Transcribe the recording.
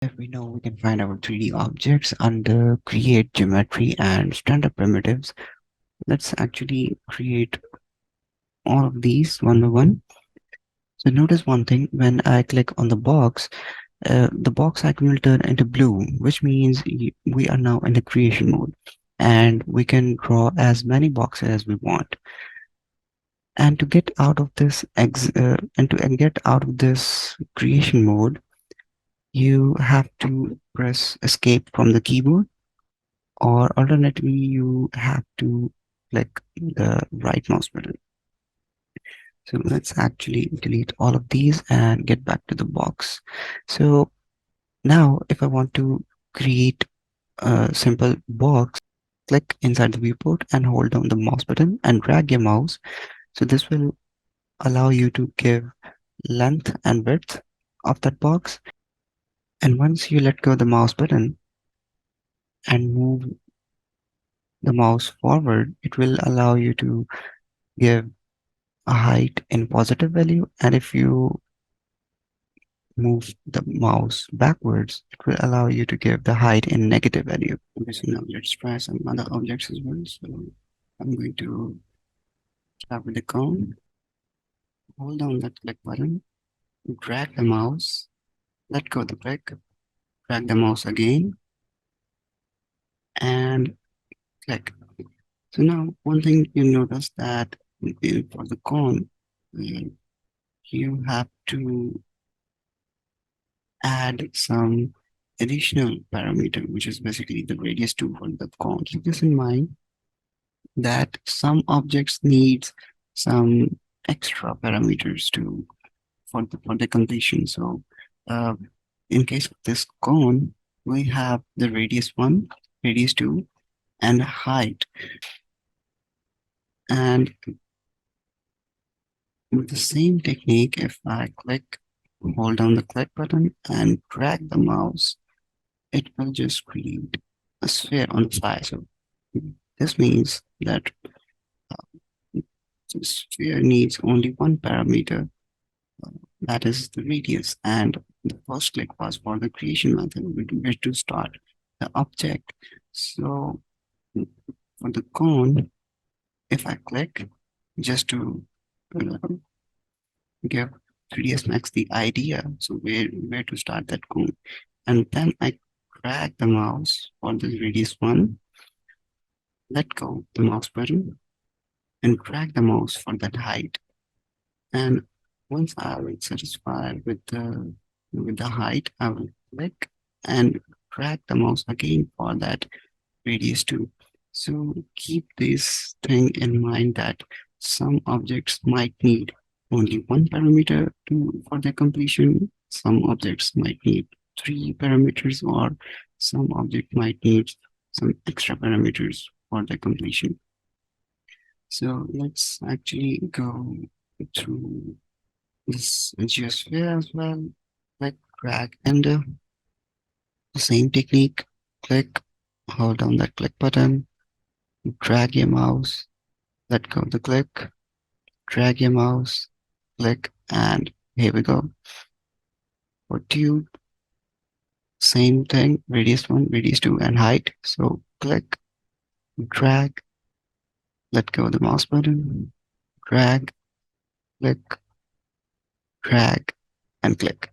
If we know, we can find our 3D objects under create geometry and standard primitives. Let's actually create all of these one by one. So notice one thing, when I click on the box icon will turn into blue, which means we are now in the creation mode and we can draw as many boxes as we want. And to get out of this get out of this creation mode, you have to press escape from the keyboard, or alternatively you have to click the right mouse button. So let's actually delete all of these and get back to the box. So now if I want to create a simple box, click inside the viewport and hold down the mouse button and drag your mouse. So this will allow you to give length and width of that box. And once you let go of the mouse button and move the mouse forward, it will allow you to give a height in positive value, and if you move the mouse backwards, it will allow you to give the height in negative value. Okay, so now let's try some other objects as well. So I'm going to start with the cone, hold down that click button, drag the mouse, let go of the click, drag the mouse again, and click. So now one thing you notice that for the cone, you have to add some additional parameter, which is basically the radius 2 for the cone. Keep this in mind that some objects need some extra parameters to for the completion. So uh, in case of this cone, we have the radius 1, radius 2, and height. And with the same technique, if I hold down the click button and drag the mouse, it will just create a sphere on the fly. So this means that the sphere needs only one parameter, that is the radius. And the first click was for the creation method, where to start the object. So for the cone, if I click just to uh, give 3ds Max the idea, so where to start that cone, and then I drag the mouse for the radius 1, let go the mouse button, and drag the mouse for that height. And once I will satisfied with the height, I will click and drag the mouse again for that radius 2. So keep this thing in mind that some objects might need only one parameter for their completion. Some objects might need three parameters, or some object might need some extra parameters for their completion. So let's actually go through this geosphere as well. Click, drag, and the same technique. Click, hold down that click button, drag your mouse, let go of the click, drag your mouse, click, and here we go. For tube, same thing, radius 1, radius 2, and height. So click, drag, let go of the mouse button, drag, click, drag, and click.